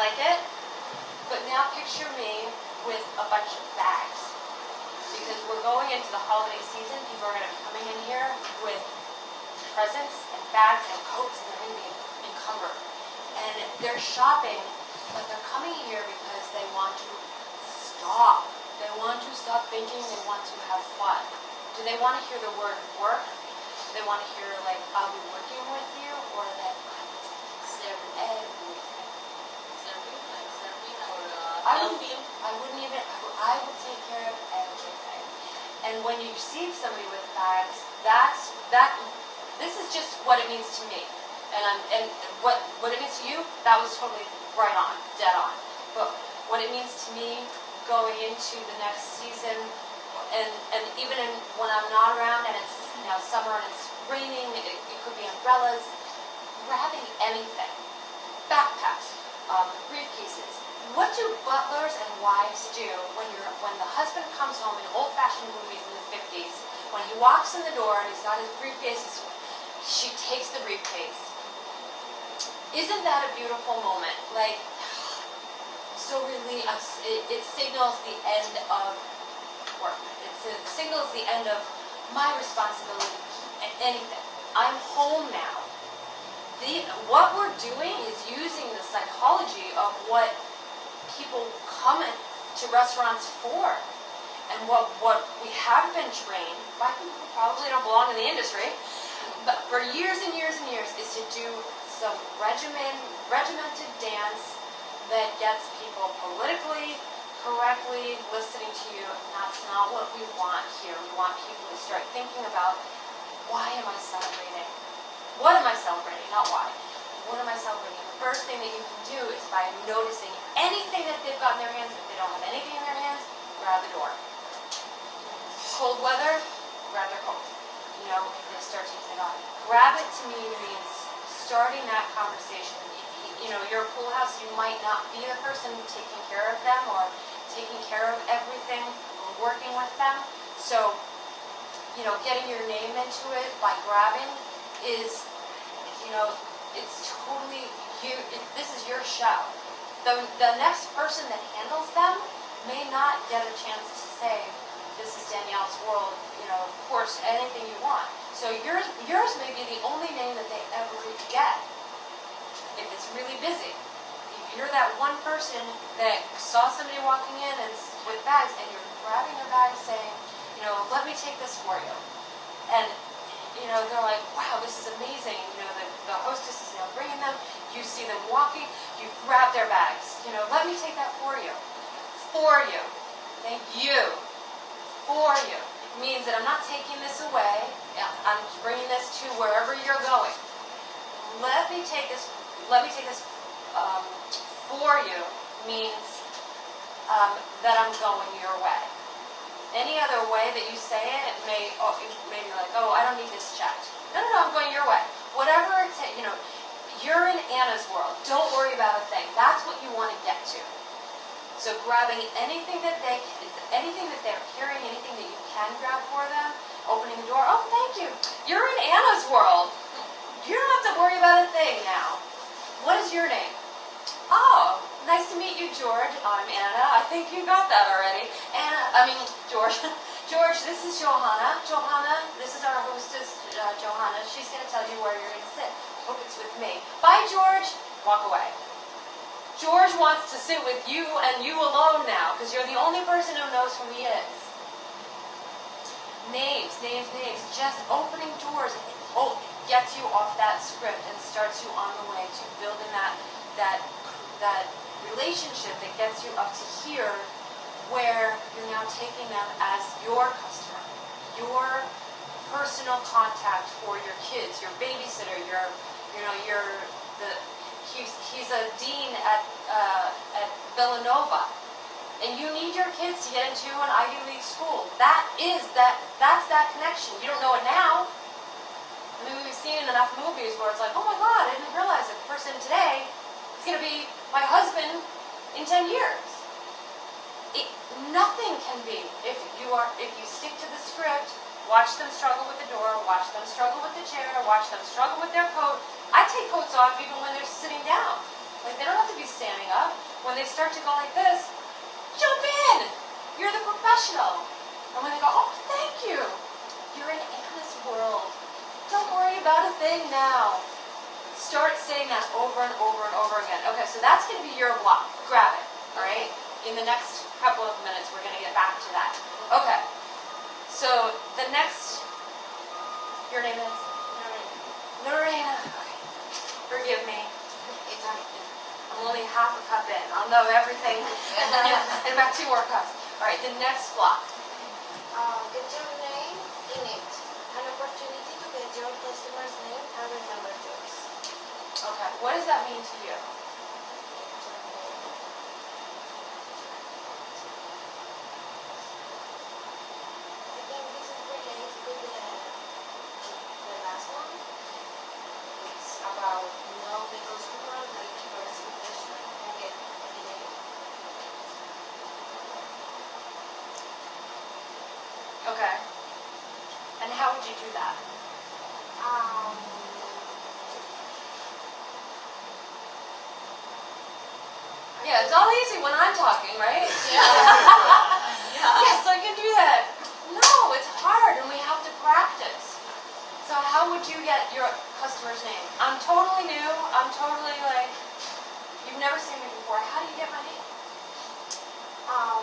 like it. But now picture me with a bunch of bags. Because we're going into the holiday season, people are going to be coming in here with presents and bags and coats, and they're going to be encumbered. And they're shopping, but they're coming here because they want to stop. They want to stop thinking, they want to have fun. Do they want to hear the word work? Do they want to hear, like, I'll be working with you? Or that serve everything? I would take care of everything. And when you receive somebody with bags, this is just what it means to me. And what it means to you, that was totally right on, dead on. But what it means to me going into the next season, and even when I'm not around and it's summer and it's raining, it could be umbrellas, grabbing anything, backpacks, briefcases. What do butlers and wives do when the husband comes home in old-fashioned movies in the 50s, when he walks in the door and he's got his briefcase, she takes the briefcase. Isn't that a beautiful moment? Like, so really, it signals the end of work. It signals the end of my responsibility and anything. I'm home now. What we're doing is using the psychology of what people come to restaurants for, and what we have been trained by people who probably don't belong in the industry, but for years and years and years, is to do some regimented dance that gets people politically correctly listening to you. And that's not what we want here. We want people to start thinking about, why am I celebrating? What am I celebrating? Not why. What am I celebrating? The first thing that you can do is by noticing anything that they've got in their hands. If they don't have anything in their hands, grab the door. Cold weather, grab their coat. They start taking it off. Grab it to me means starting that conversation. Your pool house, you might not be the person taking care of them or taking care of everything or working with them. So, getting your name into it by grabbing is, it's totally you. This is your show. The next person that handles them may not get a chance to say, this is Danielle's world, of course, anything you want. So yours may be the only name that they ever get if it's really busy. If you're that one person that saw somebody walking in and with bags, and you're grabbing their bag saying, let me take this for you. And, they're like, wow, this is amazing. The hostess is now bringing them. You see them walking. You grab their bags. Let me take that for you. For you. Thank you. For you. It means that I'm not taking this away. I'm bringing this to wherever you're going. Let me take this for you means that I'm going your way. Any other way that you say it, it may be like, oh, I don't need this checked. No, I'm going your way. Whatever it takes, you're in Anna's world. Don't worry about a thing. That's what you want to get to. So grabbing anything that they're carrying, anything that you can grab for them, opening the door. Oh, thank you. You're in Anna's world. You don't have to worry about a thing now. What is your name? Oh, nice to meet you, George. I'm Anna. I think you got that already. George. George, this is Johanna. Johanna, this is our hostess, Johanna. She's going to tell you where you're going to sit. Hope it's with me. Bye, George. Walk away. George wants to sit with you and you alone now, because you're the only person who knows who he is. Names. Just opening doors gets you off that script and starts you on the way to building that relationship that gets you up to here, where you're now taking them as your customer, your personal contact for your kids, your babysitter, he's a dean at Villanova, and you need your kids to get into an Ivy League school. That's that connection. You don't know it now. We've seen in enough movies where it's like, oh my God, I didn't realize that the person today is going to be my husband in 10 years. Nothing can be, if you stick to the script, watch them struggle with the door, watch them struggle with the chair, watch them struggle with their coat. I take coats off even when they're sitting down. Like, they don't have to be standing up. when they start to go like this, jump in! You're the professional. And when they go, oh, thank you. You're in Anna's world. Don't worry about a thing now. Start saying that over and over and over again. Okay, so that's going to be your block. Grab it, all right? In the next couple of minutes, we're going to get back to that. Okay, so the next, your name is? Lorena. Okay. Forgive me. I'm only half a cup in. I'll know everything in about 2 more cups. All right, the next block. Get your name in it. An opportunity to get your customer's name and remember yours. Okay, what does that mean to you? I think this is related to the last one. It's about know the customer, like first impression, and get the name. Okay. And how would you do that? Yeah, it's all easy when I'm talking, right? Yes, I can do that. No, it's hard and we have to practice. So how would you get your customer's name? I'm totally new. I'm totally like, you've never seen me before. How do you get my name?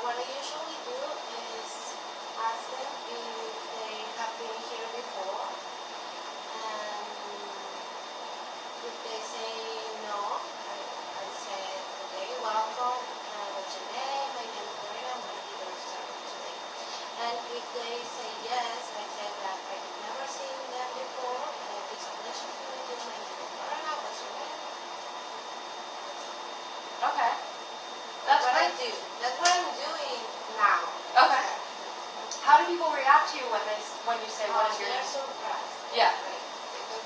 What I usually do is ask them if they have been here before, and if they say no, I say, okay, welcome, what's your name, my name is Lorena, I'm going to be the restaurant today. And if they say yes, I say that I've never seen them before, it's a pleasure to meet you, my name is Lorena, what's your name? Okay. That's what I do. That's what I'm doing now. Okay. How do people react to you when you say, what is your They're name? surprised. Yeah. Right? Because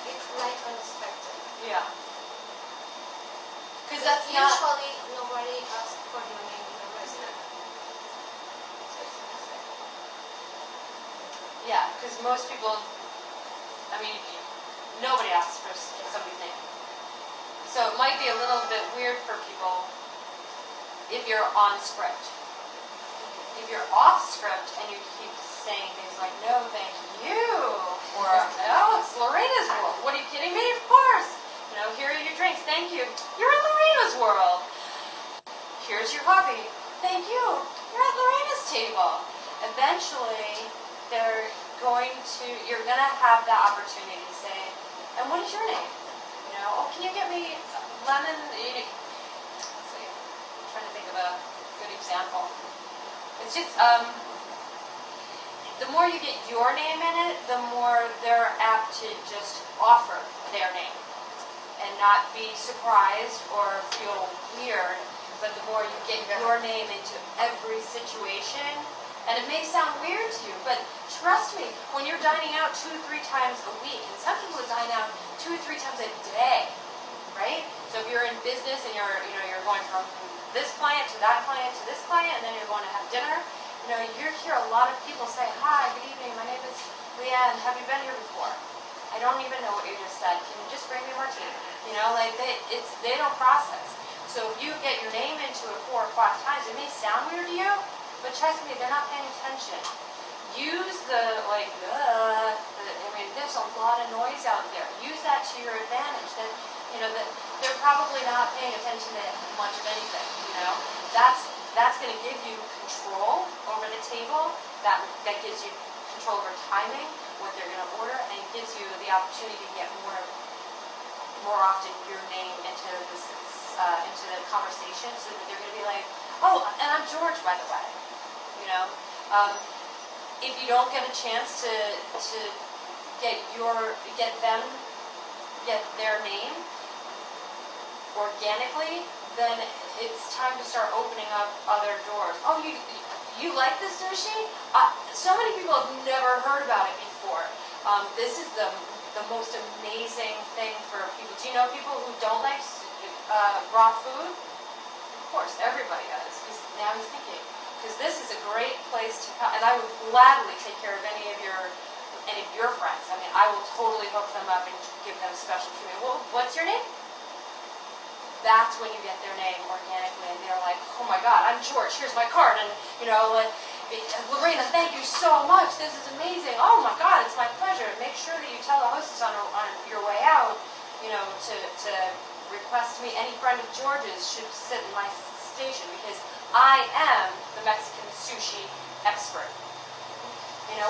it's like unexpected. Yeah. Because that's not... Usually nobody asks for your name in a restaurant. So it's unexpected. Yeah, because most people, I mean, nobody asks for somebody's name. So it might be a little bit weird for people if you're on script. If you're off script and you keep saying things like, no, thank you, or, oh, it's Lorena's world. What, are you kidding me? Of course. You know, here are your drinks. Thank you. You're in Lorena's world. Here's your coffee. Thank you. You're at Lorena's table. Eventually, you're going to have the opportunity to say, and what is your name? You know, oh, can you get me lemon? Let's see. I'm trying to think of a good example. It's just, the more you get your name in it, the more they're apt to just offer their name and not be surprised or feel weird. But the more you get your name into every situation, and it may sound weird to you, but trust me, when you're dining out 2 or 3 times a week, and some people dine out 2 or 3 times a day, right? So if you're in business and you're going from this client to that client to this client, and then you're going to have dinner, you hear a lot of people say, hi, good evening, my name is LeeAnne, have you been here before? I don't even know what you just said. Can you just bring me a martini? You know, like they don't process. So if you get your name into it 4 or 5 times, it may sound weird to you, but trust me, they're not paying attention. Use there's a lot of noise out there. Use that to your advantage. That they're probably not paying attention to much of anything. That's going to give you control over the table. That gives you control over timing, what they're going to order, and it gives you the opportunity to get more often your name into the conversation, so that they're going to be like, oh, and I'm George, by the way. If you don't get a chance to get their name organically, then it's time to start opening up other doors. Oh, you like this sushi? So many people have never heard about it before. This is the most amazing thing for people. Do you know people who don't like raw food? Of course, everybody does. Now he's thinking. Because this is a great place to come, and I would gladly take care of any of your friends. I mean, I will totally hook them up and give them special treatment. Well, what's your name? that's when you get their name organically, and they're like, oh my God, I'm George, here's my card, and Lorena, thank you so much, this is amazing, oh my God, it's my pleasure. Make sure that you tell the hostess on your way out, to request me, any friend of George's should sit in my station, because I am the Mexican sushi expert.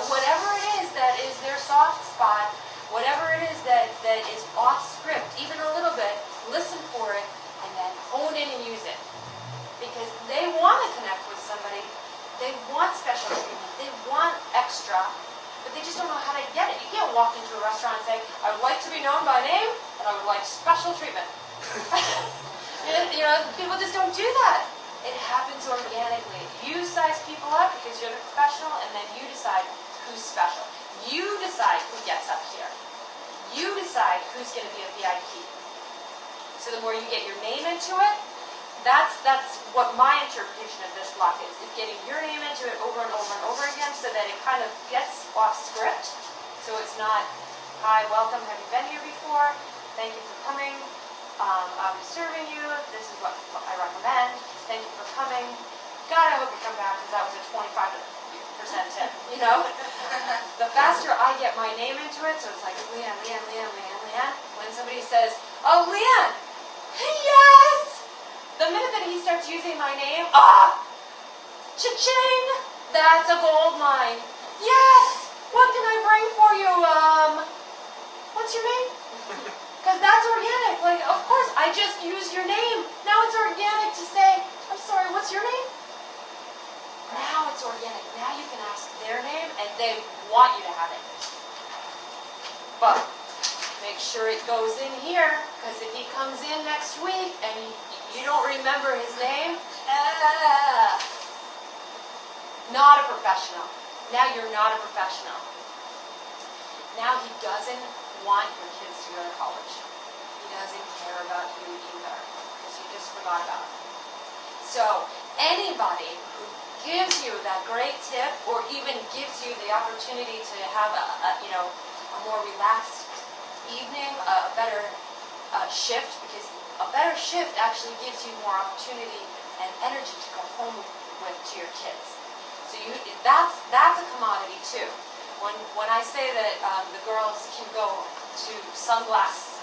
Whatever it is that is their soft spot, whatever it is that is off script, even a little bit, listen for it, and then hone in and use it. Because they want to connect with somebody, they want special treatment, they want extra, but they just don't know how to get it. You can't walk into a restaurant and say, I would like to be known by name, and I would like special treatment. People just don't do that. It happens organically. You size people up because you're the professional, and then you decide who's special. You decide who gets up here. You decide who's going to be a VIP. So the more you get your name into it, that's what my interpretation of this block is getting your name into it over and over and over again, so that it kind of gets off script. So it's not, hi, welcome, have you been here before? Thank you for coming. I'll be serving you. This is what I recommend. Thank you for coming. God, I hope you come back, because that was a 25% tip, The faster I get my name into it, so it's like LeeAnne. When somebody says, oh, LeeAnne, yes! The minute that he starts using my name, cha-ching! That's a gold mine. Yes! What can I bring for you? What's your name? Because that's organic. Like, of course, I just used your name. Now it's organic to say, I'm sorry, what's your name? Now it's organic. Now you can ask their name, and they want you to have it. But make sure it goes in here, because if he comes in next week and you don't remember his name, not a professional. Now you're not a professional. Now he doesn't want your kids to go to college. He doesn't care about you either, because you just forgot about him. So anybody who gives you that great tip, or even gives you the opportunity to have a more relaxed evening, a better shift, because a better shift actually gives you more opportunity and energy to go home with to your kids. So that's a commodity too. When I say that the girls can go to the sunglass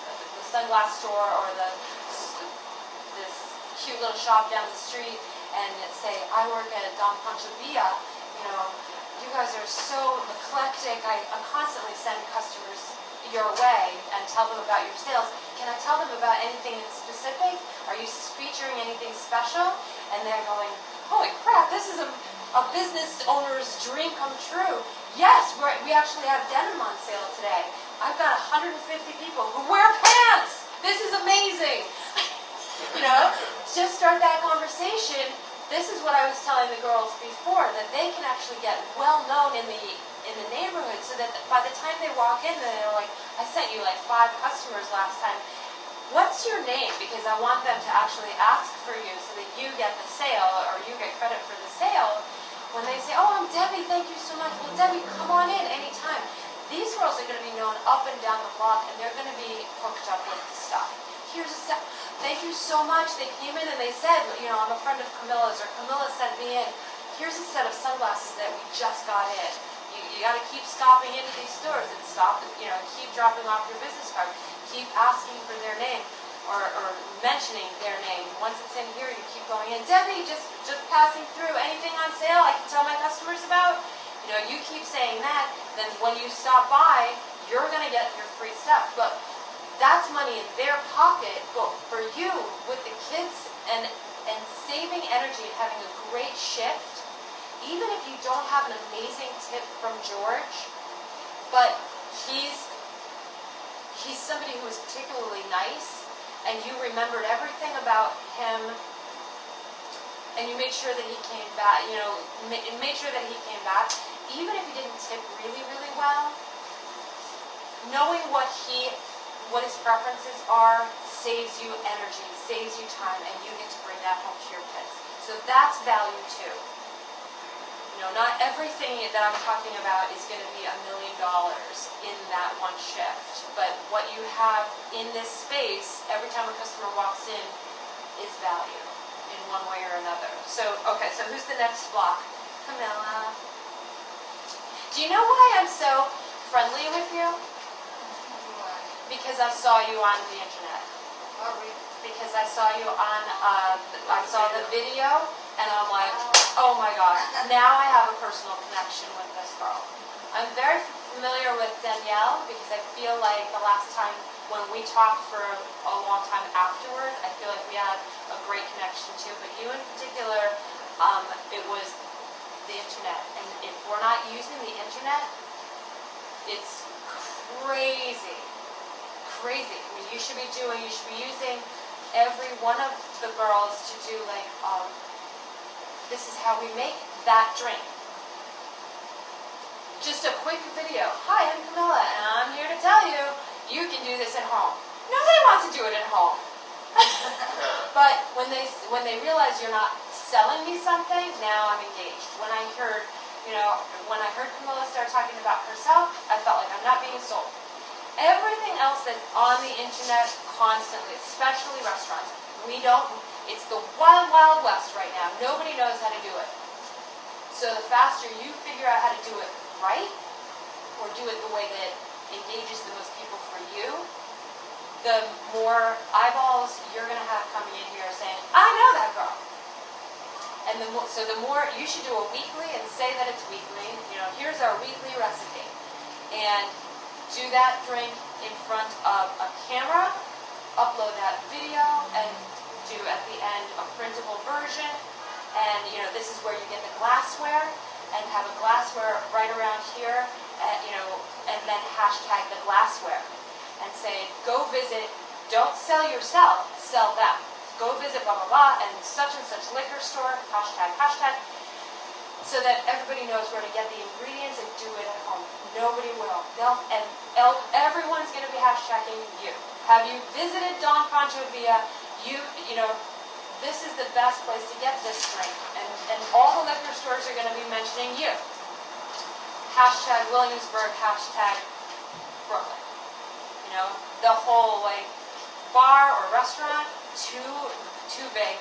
store, or this cute little shop down the street, and say, I work at Don Pancho Villa, you guys are so eclectic, I constantly send customers your way and tell them about your sales. Can I tell them about anything specific? Are you featuring anything special? And they're going, holy crap, this is a business owner's dream come true. Yes, we actually have denim on sale today. I've got 150 people who wear pants. This is amazing. Just start that conversation. This is what I was telling the girls before, that they can actually get well known in the neighborhood, so that by the time they walk in, they're like, I sent you like 5 customers last time. What's your name? Because I want them to actually ask for you, so that you get the sale, or you get credit for the sale. When they say, oh, I'm Debbie, thank you so much. Well, Debbie, come on in anytime. These girls are going to be known up and down the block, and they're going to be hooked up with the stuff. Here's a set. Thank you so much. They came in and they said, I'm a friend of Camilla's, or Camilla sent me in. Here's a set of sunglasses that we just got in. You got to keep stopping into these stores and keep dropping off your business card. Keep asking for their name, or mentioning their name. Once it's in here, you keep going in. Debbie, just passing through. Anything on sale I can tell my customers about? You keep saying that, then when you stop by, you're going to get your free stuff. But that's money in their pocket. But for you, with the kids, and saving energy and having a great shift, even if you don't have an amazing tip from George, but he's somebody who is particularly nice, and you remembered everything about him, and you made sure that he came back, even if he didn't tip really, really well, knowing what his preferences are saves you energy, saves you time, and you get to bring that home to your kids. So that's value too. Not everything that I'm talking about is going to be $1 million in that one shift. But what you have in this space, every time a customer walks in, value in one way or another. So, okay, so who's the next block? Camilla. Do you know why I'm so friendly with you? Because I saw you on the internet. Oh, really? Because I saw you on, I saw the video, and I'm like, oh my God, now I have a personal connection with this girl. I'm very familiar with Danielle because I feel like the last time when we talked for a long time afterward, I feel like we had a great connection too. But you in particular, it was the internet. And if we're not using the internet, it's crazy. Crazy. I mean, you should be using every one of the girls to do like, this is how we make that drink. Just a quick video. Hi, I'm Camilla, and I'm here to tell you, you can do this at home. Nobody wants to do it at home. But when they realize you're not selling me something, now I'm engaged. When I heard Camilla start talking about herself, I felt like I'm not being sold. Everything else that's on the internet constantly, especially restaurants, it's the wild, wild west right now. Nobody knows how to do it. So the faster you figure out how to do it right, or do it the way that engages the most people for you, the more eyeballs you're going to have coming in here saying, I know that girl. And the more you should do a weekly and say that it's weekly. Here's our weekly recipe. And do that drink in front of a camera, upload that video, and do at the end a printable version. And this is where you get the glassware, and have a glassware right around here, and then hashtag the glassware. And say, go visit, don't sell yourself, sell them. Go visit blah, blah, blah, and such liquor store, hashtag, so that everybody knows where to get the ingredients and do it at home. Nobody will. Everyone's going to be hashtagging you. Have you visited Don Pancho Villa? This is the best place to get this drink. And all the liquor stores are going to be mentioning you. Hashtag Williamsburg, hashtag Brooklyn. The whole bar or restaurant, too big.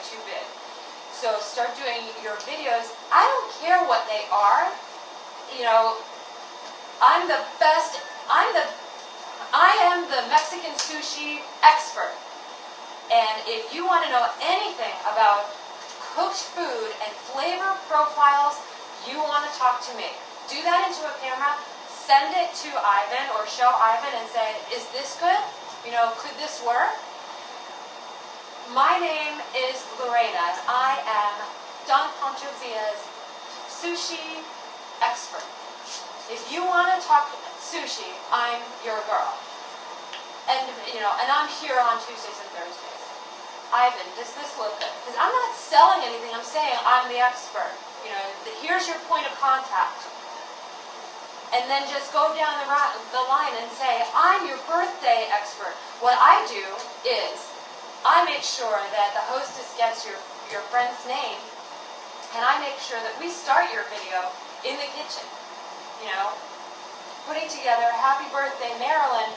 So start doing your videos. I don't care what they are. I'm the best. I am the Mexican sushi expert. And if you want to know anything about cooked food and flavor profiles, you want to talk to me. Do that into a camera, send it to Ivan or show Ivan and say, is this good? Could this work? My name is Lorena, and I am Don Pancho Villa's sushi expert. If you want to talk sushi, I'm your girl. And I'm here on Tuesdays and Thursdays. Ivan, does this look good? Because I'm not selling anything, I'm saying I'm the expert. Here's your point of contact. And then just go down the line and say, I'm your birthday expert. What I do is, I make sure that the hostess gets your friend's name, and I make sure that we start your video in the kitchen. Putting together Happy Birthday Marilyn.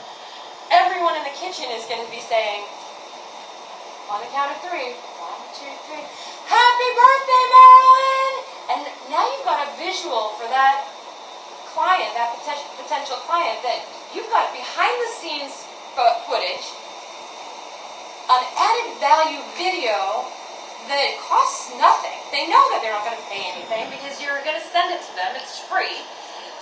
Everyone in the kitchen is going to be saying, on the count of 3, 1, 2, 3, Happy Birthday Marilyn! And now you've got a visual for that client, that potential client, that you've got behind the scenes footage, an added value video that costs nothing. They know that they're not going to pay anything because you're going to send it to them. It's free.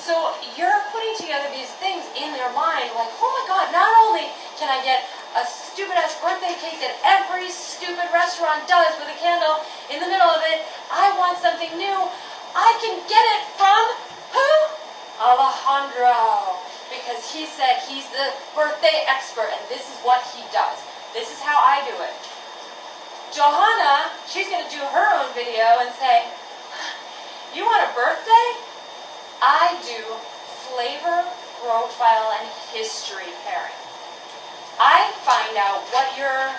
So you're putting together these things in their mind like, oh my God, not only can I get a stupid-ass birthday cake that every stupid restaurant does with a candle in the middle of it, I want something new. I can get it from who? Alejandro. Because he said he's the birthday expert and this is what he does. This is how I do it. Johanna, she's going to do her own video and say, you want a birthday? I do flavor, profile, and history pairing. I find out what your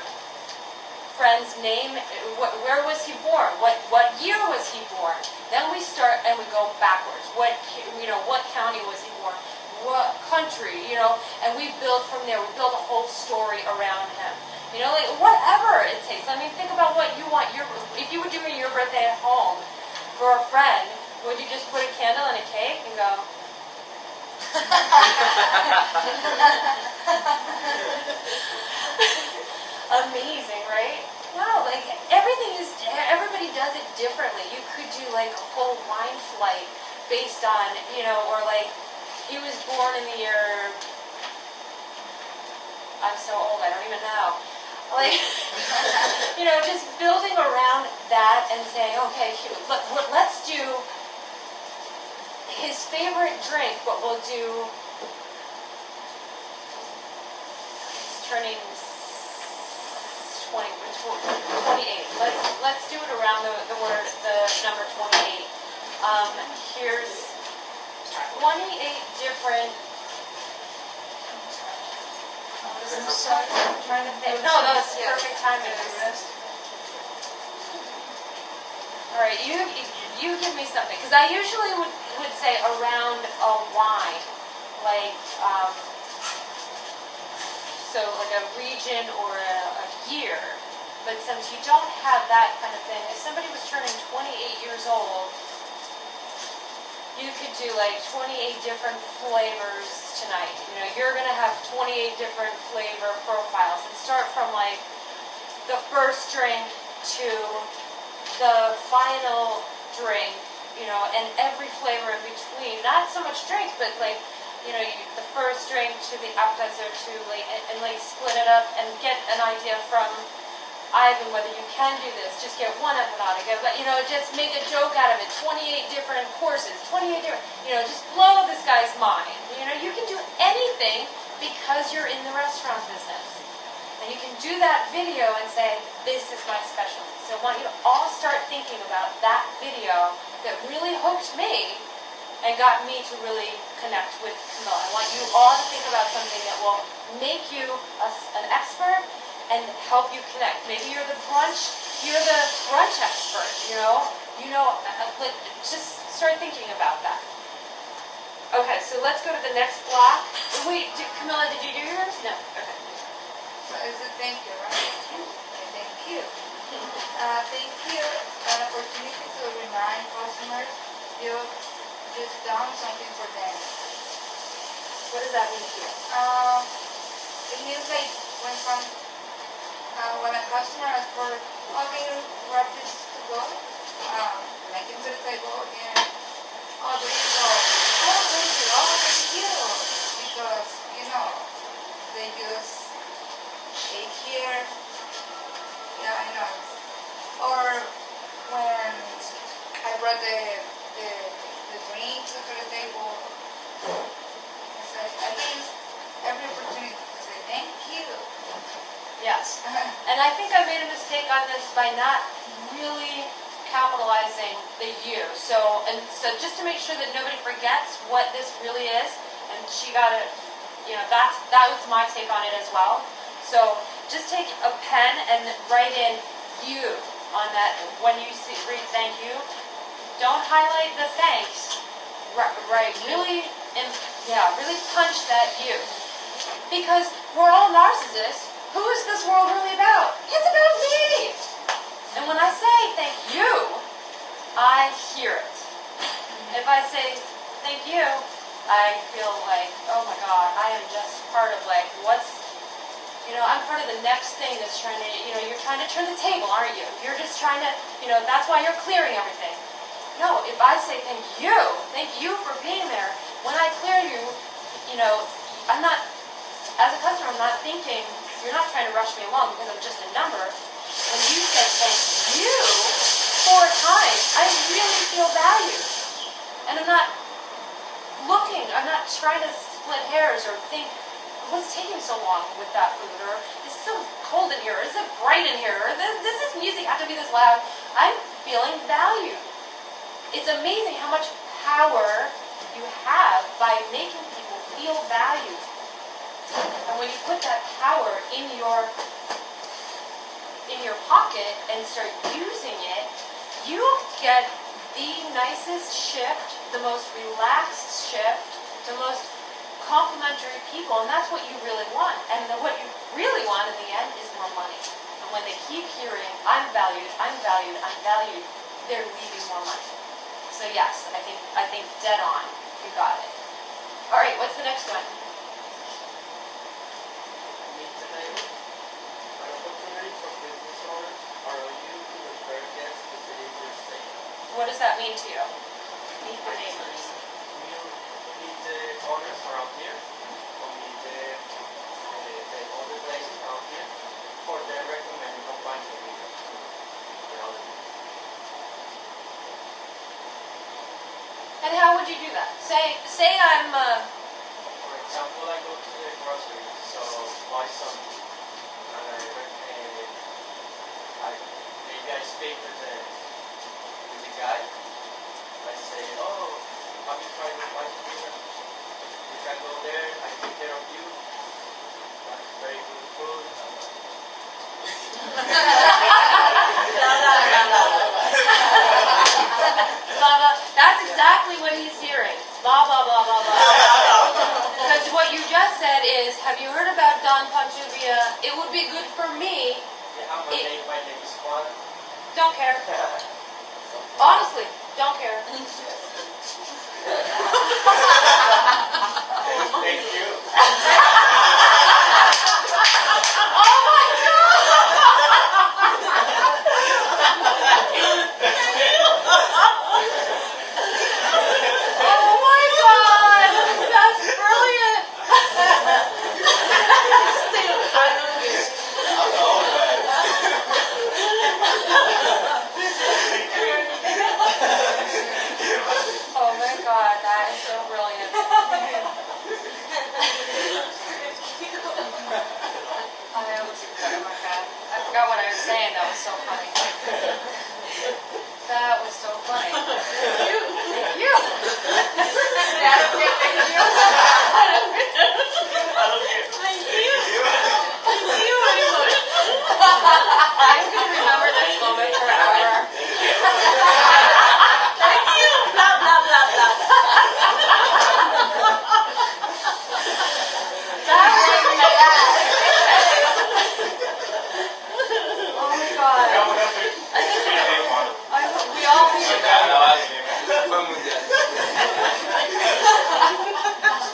friend's name, where was he born, what year was he born. Then we start and we go backwards. What county was he born? What country? And we build from there. We build a whole story around him. Whatever it takes. I mean, think about what want if you were doing your birthday at home for a friend, would you just put a candle and a cake and go? Amazing, right? No, like everybody does it differently. You could do like a whole wine flight based on, or like he was born in the year, I'm so old, I don't even know. Like, just building around that and saying, okay, let's do his favorite drink, but we'll do, he's turning 28. Let's do it around the number 28. Here's 28 different. I'm trying to think. No, that's perfect timing. All right, you give me something, because I usually would say around a wine, like so like a region or a year. But since you don't have that kind of thing, if somebody was turning 28 years old, you could do like 28 different flavors tonight. You're going to have 28 different flavor profiles and start from like the first drink to the final drink, and every flavor in between. Not so much drinks, but like, the first drink to the appetizer to like, and like split it up and get an idea from Ivan whether you can do this. Just get one empanadas, but just make a joke out of it. 28 different courses, 28 different, just blow this guy's mind. You can do anything because you're in the restaurant business. And you can do that video and say, this is my specialty. So I want you to all start thinking about that video that really hooked me and got me to really connect with Camilla. I want you all to think about something that will make you an expert and help you connect. Maybe you're the brunch expert, like just start thinking about that. Okay, so let's go to the next block. Wait, Camilla, did you do yours? No. Okay. So it's a thank you, right? Thank you. Thank you an opportunity to remind customers you've just done something for them. What does that mean to you? It means like when a customer asks for, can you grab this to go? Like into the table and, there you go. Thank you. Thank you. Because, they just ate here. Yeah, I know. Or when I brought the drinks to the table, I use every opportunity to say thank you. Yes. And I think I made a mistake on this by not really capitalizing the you. So just to make sure that nobody forgets what this really is, and she got it, that was my take on it as well. So just take a pen and write in you on that. When you read thank you, don't highlight the thanks. Right, really punch that you. Because we're all narcissists. Who is this world really about? It's about me. And when I say thank you, I hear it. If I say thank you, I feel like, oh my God, I am just part of like I'm part of the next thing that's trying to, you're trying to turn the table, aren't you? You're just trying to, that's why you're clearing everything. No, if I say thank you for being there, when I clear you, I'm not, as a customer, I'm not thinking, you're not trying to rush me along because I'm just a number. When you said thank you 4 times, I really feel valued. And I'm not trying to split hairs or think, what's taking so long with that food? Or is it so cold in here? Or is it bright in here? Or does this music have to be this loud? I'm feeling valued. It's amazing how much power you have by making people feel valued. And when you put that power in your pocket and start using it, you get the nicest shift, the most relaxed shift, the most complimentary people, and that's what you really want. And what you really want in the end is more money. And when they keep hearing, I'm valued, I'm valued, I'm valued, they're leaving more money. So yes, I think dead on, you got it. All right, what's the next one? Meet the neighbor. An opportunity for business owners are you to refer guests to cities you're staying. What does that mean to you? Meet the neighbors. Meet the owners around here, or meet the other places around here, for their recommended company to meet the other people. And how would you do that? Say I'm, For example, I go to the grocery, so buy some, and maybe I speak with the guy. I say, oh, have you tried the spicy dinner? You can go there, I take care of you. That's very good food. blah, blah. That's exactly what he's hearing. Blah, blah, blah, blah, blah. Because what you just said is, have you heard about Don Pantuvia? It would be good for me. My name is Juan. Don't care. Honestly, don't care. Thank you. Oh my God! Oh my God! That's brilliant! Oh my God, that is so brilliant. I forgot what I was saying. That was so funny. That was so funny. Thank you. That's good. Thank you. I'm going to remember this moment forever. Thank you. Blah, blah, blah, blah. That was oh my God. We all need that.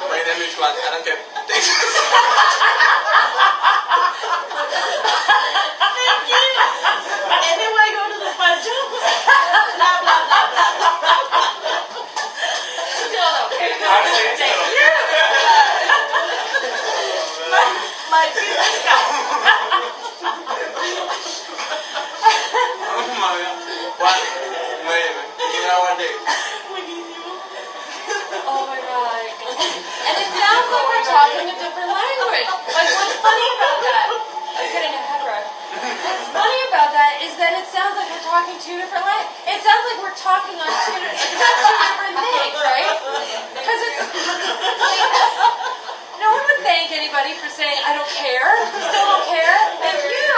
My name is Juan. I don't care. Thanks. Thank you. Anyway, go to the pancho. Blah, blah, blah, blah. Still okay. Thank you. My pizza. Oh my God. Juan, Oh my God. And it sounds like we're talking a different language. Like, what's funny about that? I'm getting a head rush. What's funny about that is that it sounds like we're talking two different languages. It sounds like we're talking on two different things, right? Because it's like, no one would thank anybody for saying, I don't care. Still don't care. Thank you.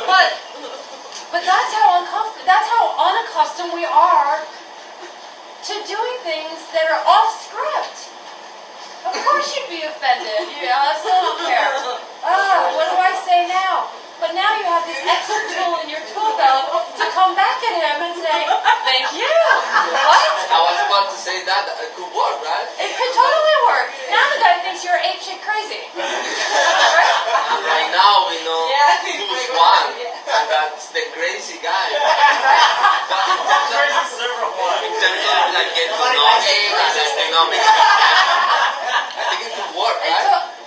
But that's how unaccustomed we are to doing things that are off script. Of course you'd be offended. I still don't care. What do I say now? But now you have this extra tool in your tool belt to come back at him and say, thank you. What? I was about to say that. It could work, right? It could totally work. Now the guy thinks you're apeshit crazy. Right? Right now we know Yeah. who's Juan, and that's the crazy guy. In terms of like get to know him and like, I think it could work, right?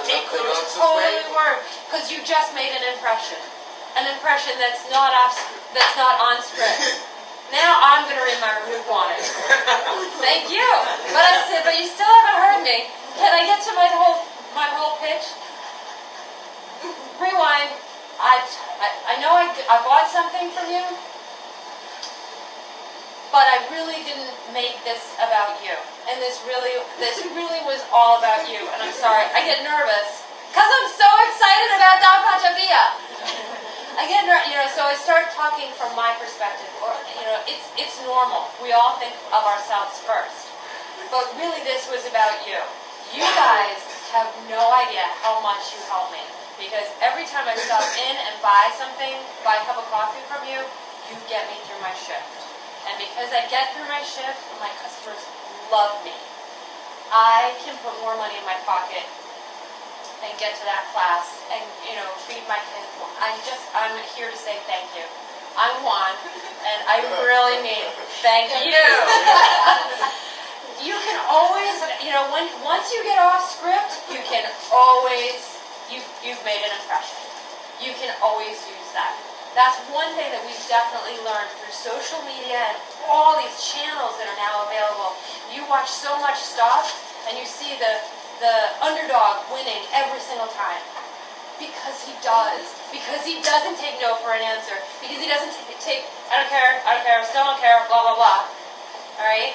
It could totally work because you just made an impression that's not on script. Now I'm going to remember who Juan is. Thank you. But you still haven't heard me. Can I get to my whole pitch? Rewind. I know I bought something from you, but I really didn't make this about you. And this really was all about you. And I'm sorry, I get nervous because I'm so excited about Don Pantavia. I get nervous, so I start talking from my perspective. Or it's normal. We all think of ourselves first, but really this was about you. You guys have no idea how much you helped me Because every time I stop in and buy something, buy a cup of coffee from you, you get me through my shift. And because I get through my shift, my customers love me. I can put more money in my pocket and get to that class and, feed my kids. I'm here to say thank you. I'm Juan, and I really mean thank you. You can always, once you get off script, you can always, you've made an impression. You can always use that. That's one thing that we've definitely learned through social media and all these channels that are now available. You watch so much stuff, and you see the underdog winning every single time. Because he does. Because he doesn't take no for an answer. Because he doesn't take, I don't care, still don't care, blah, blah, blah. Alright?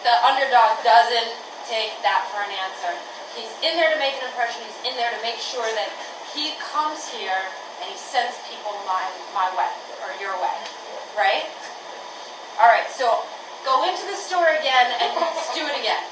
The underdog doesn't take that for an answer. He's in there to make an impression. He's in there to make sure that he comes here and he sends people my way, or your way. Right? Alright, so go into the store again and let's do it again.